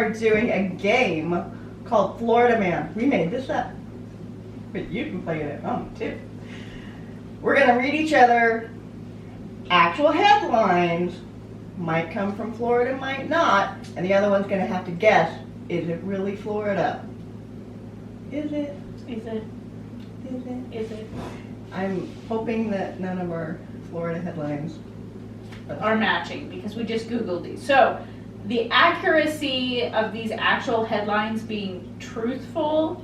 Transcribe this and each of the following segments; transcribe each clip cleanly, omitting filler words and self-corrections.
are doing a game called Florida Man. We made this up, but you can play it at home too. We're going to read each other actual headlines. Might come from Florida, might not. And the other one's going to have to guess, is it really Florida? Is it? Is it? Is it? Is it? I'm hoping that none of our Florida headlines Are matching, because we just Googled these. So, the accuracy of these actual headlines being truthful,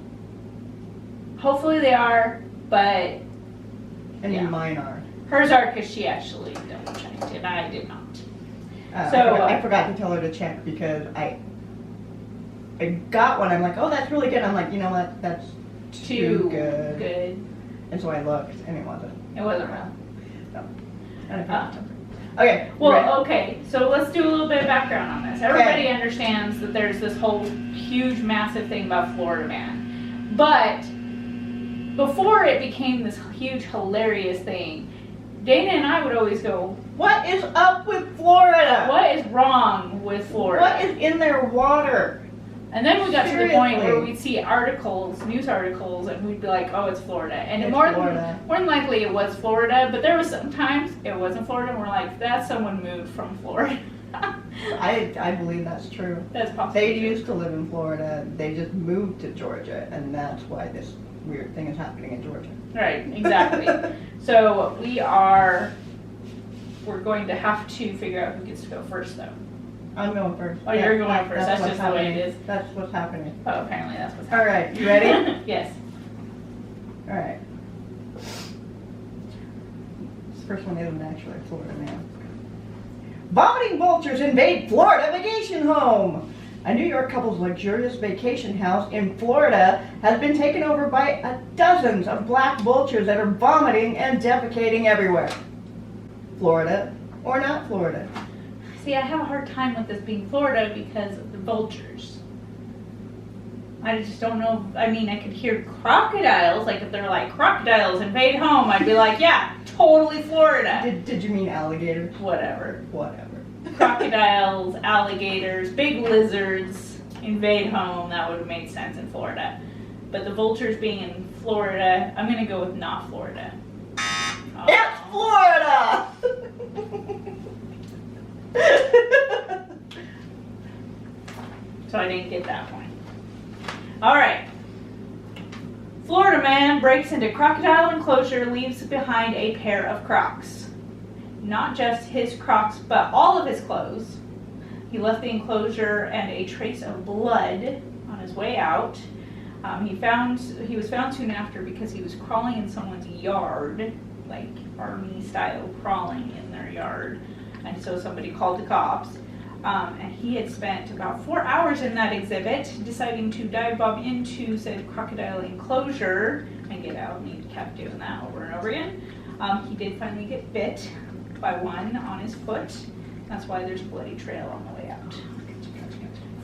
hopefully they are, but And yeah. mine are. Hers are because she actually double checked and I did not. I forgot to tell her to check because I got one. I'm like, oh, that's really good. I'm like, you know what? That's too good. And so I looked, and it wasn't. It wasn't real. No. Okay. Well, okay. So let's do a little bit of background on this. Everybody understands that there's this whole huge, massive thing about Florida Man, but before it became this huge, hilarious thing, Dana and I would always go, what is up with Florida? what is wrong with Florida? What is in their water? And then we got to the point where Seriously. we'd see articles, news articles, and we'd be like, oh, it's Florida. And It's more Florida. than likely it was Florida, but there was sometimes it wasn't Florida, and we're like, that's someone moved from Florida. I believe that's true. That's possible. They used to live in Florida. They just moved to Georgia, and that's why this weird thing is happening in Georgia. Right, exactly. So we're going to have to figure out who gets to go first, though. I'm going first. Oh, you're going first. That's what's just the way it happening. is. That's what's happening. Oh, apparently that's what's All happening. right, you ready? Yes. All right. This first one isn't actually a Florida man. Vomiting vultures invade Florida vacation home. A New York couple's luxurious vacation house in Florida has been taken over by dozens of black vultures that are vomiting and defecating everywhere. Florida or not Florida? See, I have a hard time with this being Florida because of the vultures. I just don't know. I mean, I could hear crocodiles. Like, if they're like, crocodiles invade home, I'd be like, yeah, totally Florida. Did you mean alligators? Whatever. Whatever. Crocodiles, alligators, big lizards invade home. That would have made sense in Florida. But the vultures being in Florida, I'm going to go with not Florida. Oh. It's Florida! So I didn't get that point. All right. Florida man breaks into crocodile enclosure, leaves behind a pair of Crocs. Not just his Crocs, but all of his clothes. He left the enclosure and a trace of blood on his way out. He was found soon after because he was crawling in someone's yard, like army style crawling in their yard. And so somebody called the cops. And he had spent about 4 hours in that exhibit, deciding to dive bomb into said crocodile enclosure and get out, and he kept doing that over and over again. He did finally get bit by one on his foot. That's why there's a bloody trail on the way out.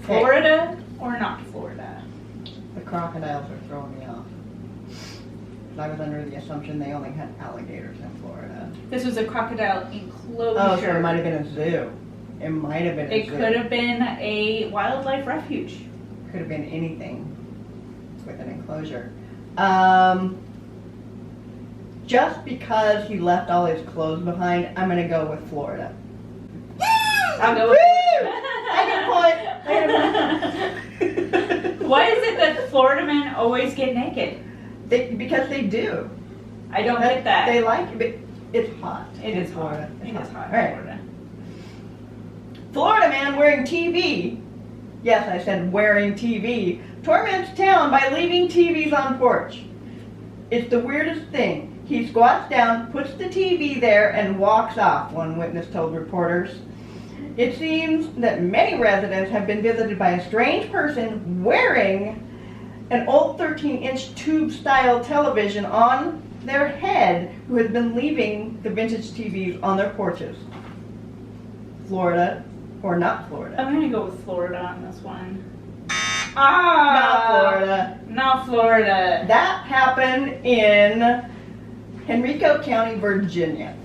Florida or not Florida? The crocodiles are throwing me off. I was under the assumption they only had alligators in Florida. This was a crocodile enclosure. Oh, so it might have been a zoo. It might have been a zoo. It could have been a wildlife refuge. Could have been anything with an enclosure. Just because he left all his clothes behind, I'm going to go with Florida. I'll go with I get a point. Why is it that Florida men always get naked? Because they do. I don't get that. They like it, but it's hot. It is Florida. hot. It is hot All right. in Florida. Florida man wearing TV. Yes, I said wearing TV. Torments town by leaving TVs on porch. It's the weirdest thing. He squats down, puts the TV there, and walks off, one witness told reporters. It seems that many residents have been visited by a strange person wearing an old 13-inch tube-style television on their head who has been leaving the vintage TVs on their porches. Florida or not Florida? I'm going to go with Florida on this one. Not Florida. Not Florida. That happened in Henrico County, Virginia.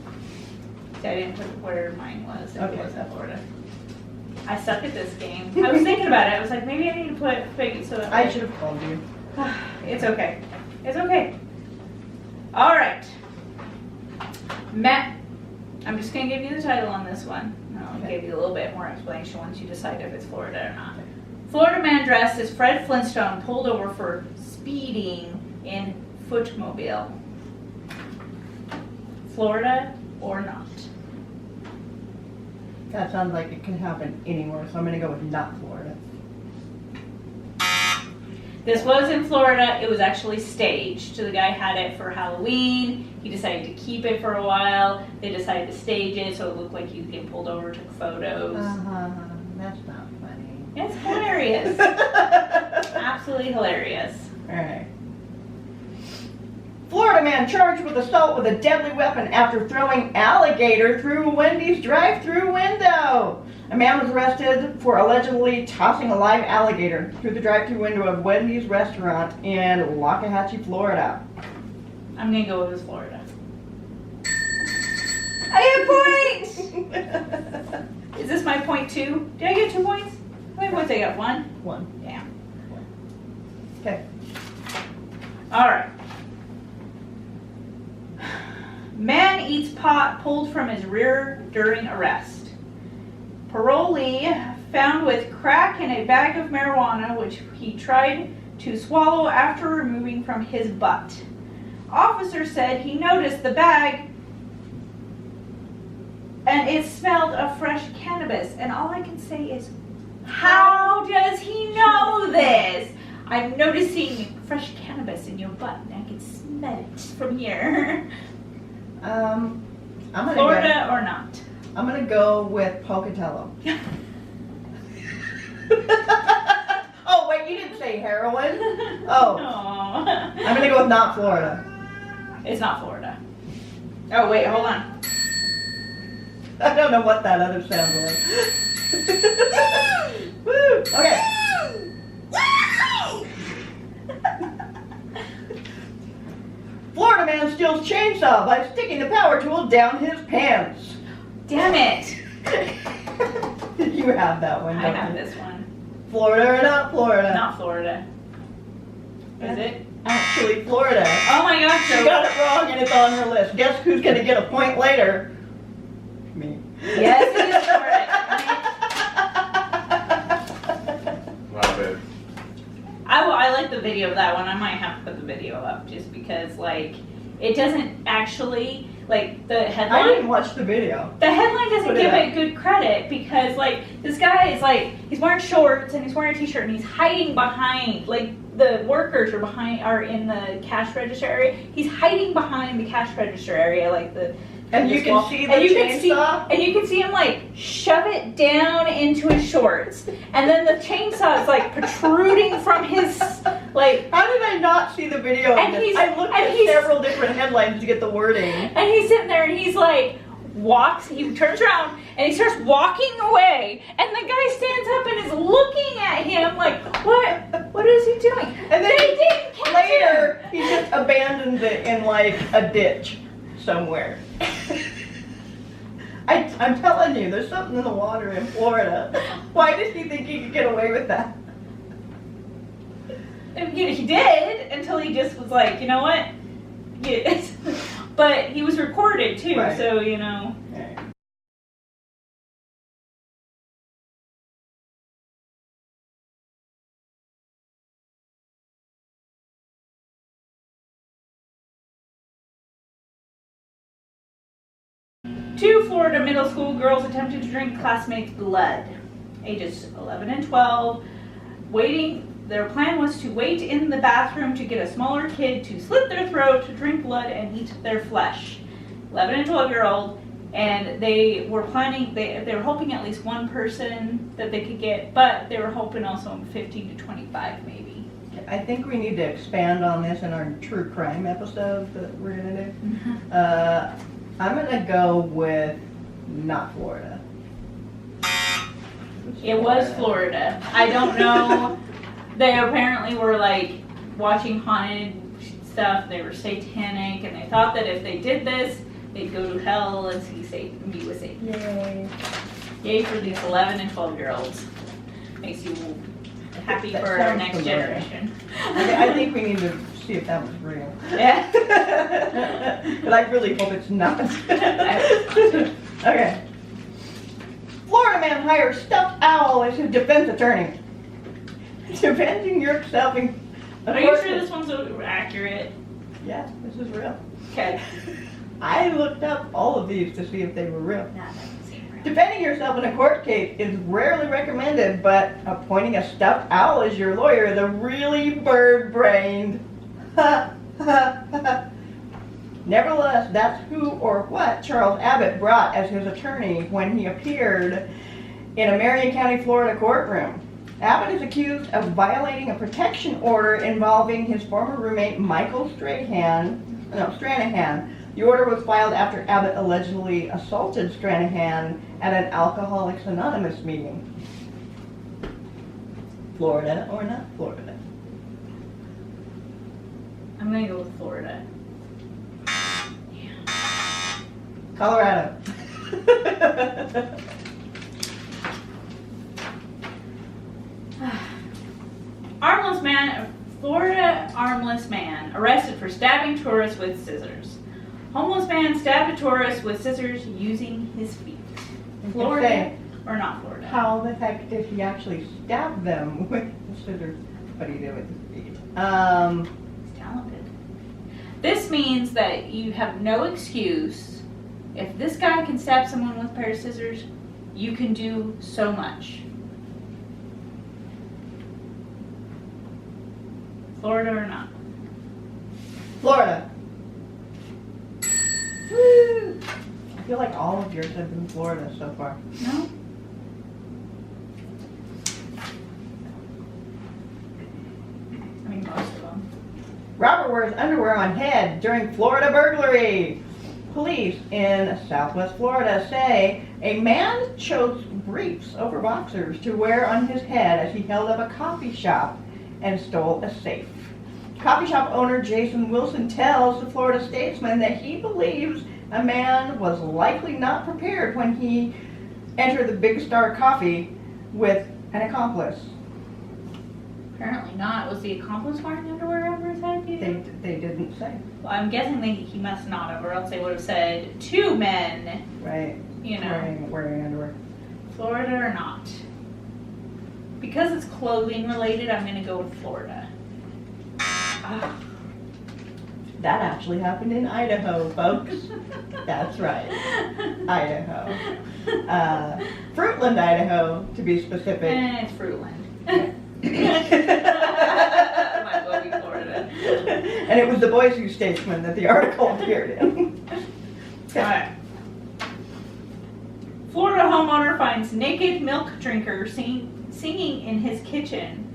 See, I didn't put where mine was. It Okay. wasn't Florida. I suck at this game. I was thinking about it. I was like, maybe I need to put Piggy so that I should have called you. It's okay. It's okay. All right. Matt, I'm just going to give you the title on this one. I'll give you a little bit more explanation once you decide if it's Florida or not. Florida man dressed as Fred Flintstone pulled over for speeding in Footmobile. Florida or not? That sounds like it can happen anywhere, so I'm going to go with not Florida. This was in Florida. It was actually staged. So the guy had it for Halloween. He decided to keep it for a while. They decided to stage it so it looked like he was getting pulled over, took photos. That's not funny. It's hilarious. Absolutely hilarious. Alright. Florida man charged with assault with a deadly weapon after throwing alligator through Wendy's drive-thru window. A man was arrested for allegedly tossing a live alligator through the drive-thru window of Wendy's restaurant in Lockahachie, Florida. I'm going to go with this Florida. I get a point! Is this my point too? Did I get 2 points? How many points I got? 1? 1. Yeah. Okay. All right. Man eats pot pulled from his rear during arrest. Parolee found with crack in a bag of marijuana, which he tried to swallow after removing from his butt. Officer said he noticed the bag and it smelled of fresh cannabis. And all I can say is, how does he know this? I'm noticing fresh cannabis in your butt and I can smell it from here. I'm gonna Florida or not? I'm gonna go with Pocatello. Oh wait, you didn't say heroin. Oh, Aww. I'm gonna go with not Florida. It's not Florida. Oh wait, hold on. I don't know what that other sound was. Woo! Okay. Florida man steals chainsaw by sticking the power tool down his pants. Damn it! You have that one, I don't have you? this one. Florida or not Florida? Not Florida. Is it? Actually, Florida. Oh my gosh! She got it wrong and it's on her list. Guess who's gonna get a point later? Me. Yes, it is Florida. Wow, babe. I like the video of that one. I might have to put the video up just because, like, it doesn't actually, like, the I headline. didn't watch the video. The headline doesn't Put it give up. it good credit because, like, this guy is, like, he's wearing shorts and he's wearing a t-shirt and he's hiding behind, like, the workers are in the cash register area. He's hiding behind the cash register area, like the. And you this can wall. see the And you can see- chainsaw? and you can see him, like, shove it down into his shorts, and then the chainsaw is, like, protruding from his, like. How did I not see the video of And this? he's- I looked and at he's- several different headlines to get the wording. And he's sitting there and he's like, he turns around and he starts walking away. And the guy stands up and is looking at him like, what is he doing? And then they didn't catch later, he just abandons it in like a ditch somewhere. I'm telling you, there's something in the water in Florida. Why did he think he could get away with that? him. He did until he just was like, you know what? Yes. But he was recorded too, Right. so, you know. Okay. Two Florida middle school girls attempted to drink classmates' blood, ages 11 and 12. Their plan was to wait in the bathroom to get a smaller kid to slit their throat, to drink blood, and eat their flesh. 11 and 12-year-old, and they were planning. They were hoping at least one person that they could get, but they were hoping also 15 to 25 maybe. I think we need to expand on this in our true crime episode that we're gonna do. I'm gonna go with not Florida. It was Florida. I don't know. They apparently were like watching haunted stuff. They were satanic, and they thought that if they did this, they'd go to hell and see Satan, be with Satan. Yay. Yay for these 11 and 12-year-olds. Makes you happy That for our sounds next familiar. generation. I think we need to see if that was real. Yeah. But I really hope it's not. Okay. Florida man hires stuffed owl as his defense attorney. Defending yourself in Are you sure this one's accurate? Yeah, this is real. Okay. I looked up all of these to see if they were real. No, that doesn't seem real. Defending yourself in a court case is rarely recommended, but appointing a stuffed owl as your lawyer is a really bird-brained. Nevertheless, that's who or what Charles Abbott brought as his attorney when he appeared in a Marion County, Florida courtroom. Abbott is accused of violating a protection order involving his former roommate Michael Stranahan. The order was filed after Abbott allegedly assaulted Stranahan at an Alcoholics Anonymous meeting. Florida or not Florida? I'm gonna go with Florida. Colorado. Armless man, Florida armless man arrested for stabbing tourists with scissors. Homeless man stabbed a tourist with scissors using his feet. Florida Okay. or not Florida? How the heck did he actually stab them with the scissors? What do you do with his feet? He's talented. This means that you have no excuse. If this guy can stab someone with a pair of scissors, you can do so much. Florida or not? Florida. Woo! I feel like all of yours have been Florida so far. No? I mean, most of them. Robber wears underwear on head during Florida burglary. Police in Southwest Florida say a man chose briefs over boxers to wear on his head as he held up a coffee shop and stole a safe. Coffee shop owner Jason Wilson tells the Florida Statesman that he believes a man was likely not prepared when he entered the Big Star Coffee with an accomplice. Apparently not. Was the accomplice wearing underwear over his head? They didn't say. Well, I'm guessing he must not have, or else they would have said two men. Right. You know. Wearing underwear. Florida or not? Because it's clothing related, I'm going to go with Florida. Ah. That actually happened in Idaho, folks. That's right. Idaho. Fruitland, Idaho, to be specific. It's Fruitland. Might as well be Florida. And it was the Boise Statesman that the article appeared in. Alright. Florida homeowner finds naked milk drinker singing in his kitchen.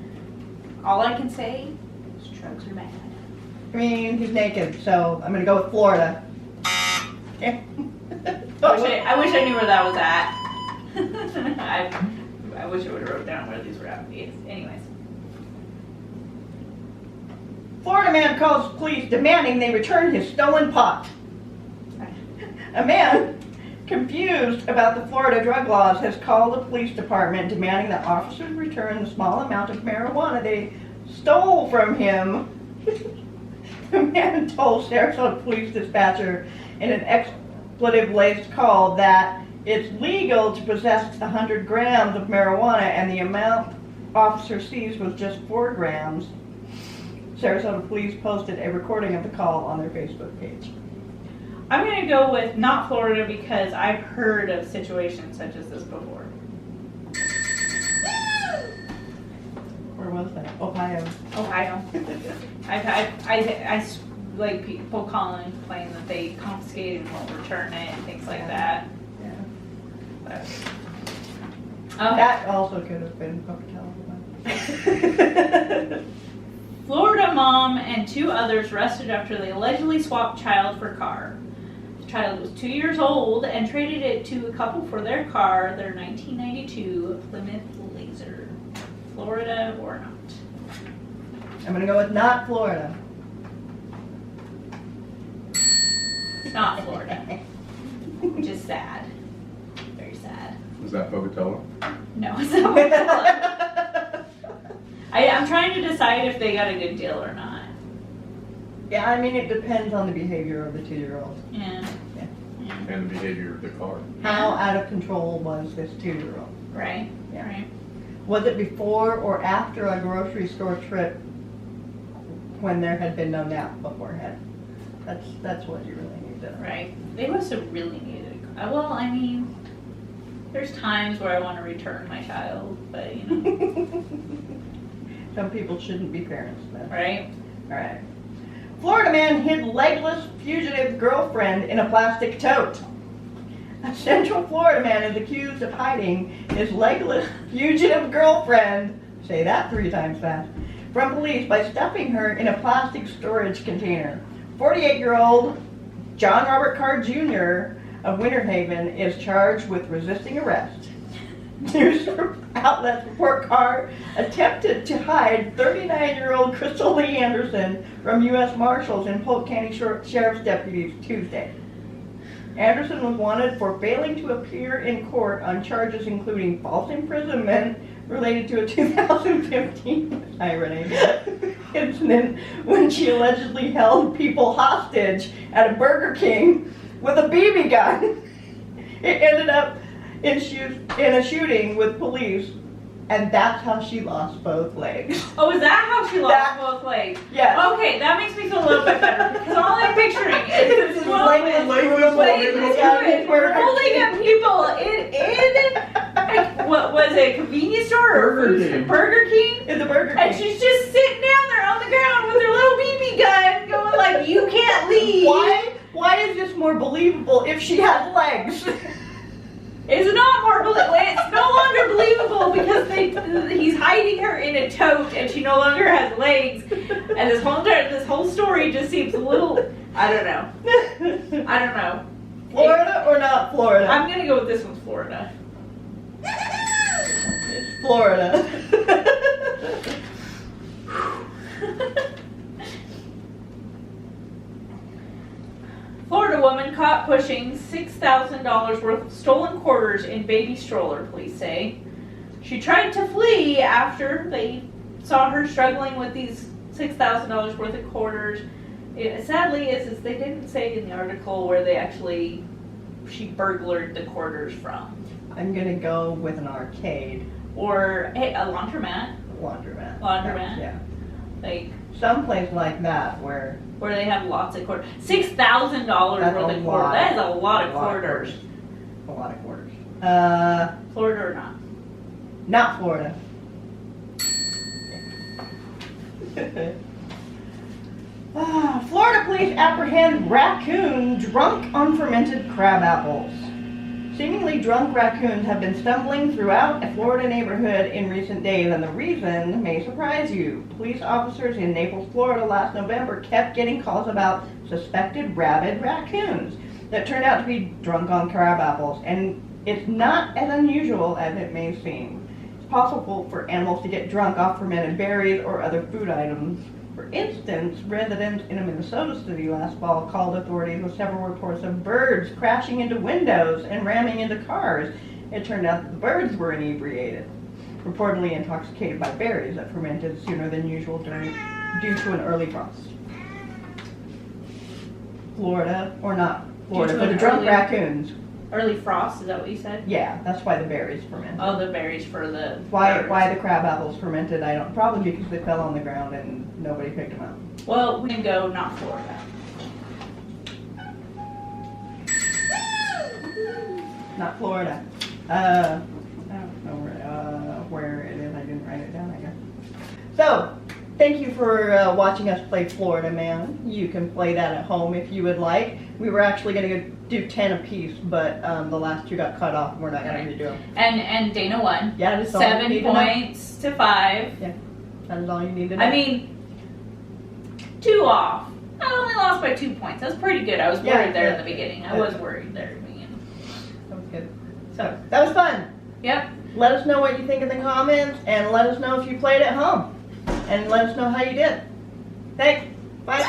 All I can say is drugs are bad. I mean, he's naked, so I'm going to go with Florida. Yeah. I wish I knew where that was at. I wish I would have wrote down where these were at. Anyways. Florida man calls police demanding they return his stolen pot. A man confused about the Florida drug laws has called the police department demanding that officers return the small amount of marijuana they stole from him. The man told Sarasota police dispatcher in an expletive-laced call that it's legal to possess 100 grams of marijuana and the amount officer seized was just 4 grams. Sarasota police posted a recording of the call on their Facebook page. I'm going to go with not Florida because I've heard of situations such as this before. Where was that? Ohio. Ohio. I like people calling and complaining that they confiscate and won't return it and things like that. Yeah. But, That also could have been Crocodile. Florida mom and 2 others arrested after they allegedly swapped child for car. The child was 2 years old and traded it to a couple for their car, their 1992 Plymouth Laser. Florida or not? I'm going to go with not Florida. It's not Florida. Which is sad. Very sad. Is that Pocatello? No, it's not Pocatello. I'm trying to decide if they got a good deal or not. Yeah, I mean, it depends on the behavior of the 2-year-old. Yeah. And the behavior of the car. How out of control was this 2-year-old? Right. Yeah. Right. Was it before or after a grocery store trip when there had been no nap beforehand? That's what you really need to know. Right. They must have really needed it. Well, I mean, there's times where I want to return my child, but you know. Some people shouldn't be parents then. Right? All right. Florida man hid legless fugitive girlfriend in a plastic tote. A Central Florida man is accused of hiding his legless fugitive girlfriend, say that 3 times fast, from police by stuffing her in a plastic storage container. 48-year-old John Robert Carr Jr. of Winter Haven is charged with resisting arrest. News outlets report Carr attempted to hide 39-year-old Crystal Lee Anderson from U.S. Marshals and Polk County Sheriff's deputies Tuesday. Anderson was wanted for failing to appear in court on charges including false imprisonment related to a 2015 irony incident when she allegedly held people hostage at a Burger King with a BB gun. It ended up in a shooting with police, and that's how she lost both legs. Oh, is that how she lost both legs? Yes. Okay, that makes me feel a little bit better because all I'm picturing is this woman holding up people in what was it, a convenience store or Burger King? In the Burger King. And she's just sitting down there on the ground with her little BB gun, going like, "You can't leave." Why is this more believable if she has legs? It's not more believable. It's no longer believable because he's hiding her in a tote and she no longer has legs. And this whole story just seems a little, I don't know. Florida or not Florida? I'm gonna go with this one's Florida. It's Florida. Florida woman caught pushing $6,000 worth of stolen quarters in baby stroller, police say. She tried to flee after they saw her struggling with these $6,000 worth of quarters. Sadly, is they didn't say in the article where she burglared the quarters from. I'm gonna go with an arcade. Or a laundromat. Laundromat. Yeah. Like someplace like that where they have lots of quarters. $6,000 worth of quarters. That is a lot of quarters. A lot of quarters. Florida or not? Not Florida. Florida police apprehend raccoon drunk on fermented crab apples. Seemingly drunk raccoons have been stumbling throughout a Florida neighborhood in recent days, and the reason may surprise you. Police officers in Naples, Florida last November kept getting calls about suspected rabid raccoons that turned out to be drunk on crab apples, and it's not as unusual as it may seem. It's possible for animals to get drunk off fermented berries or other food items. For instance, residents in a Minnesota city last fall called authorities with several reports of birds crashing into windows and ramming into cars. It turned out that the birds were inebriated, reportedly intoxicated by berries that fermented sooner than usual due to an early frost. Florida, or not Florida, for the drunk raccoons. Early frost, is that what you said? Yeah, that's why the berries fermented. Oh, the berries for the... Why the crab apples fermented, I don't... Probably because they fell on the ground and nobody picked them up. Well, we can go not Florida. Not Florida. I don't know where it is. I didn't write it down, I guess. So, thank you for watching us play Florida Man. You can play that at home if you would like. We were actually going to do 10 apiece, but the last 2 got cut off. We're not going to redo them. And Dana won. Yeah, that's all you 7 need to know. points to 5. Yeah, that is all you need to know. I mean, 2 off. I only lost by 2 points. That's pretty good. I was worried there in the beginning. I was worried there in the beginning. That was good. So, that was fun. Yep. Let us know what you think in the comments, and let us know if you played at home. And let us know how you did. Thanks. Bye.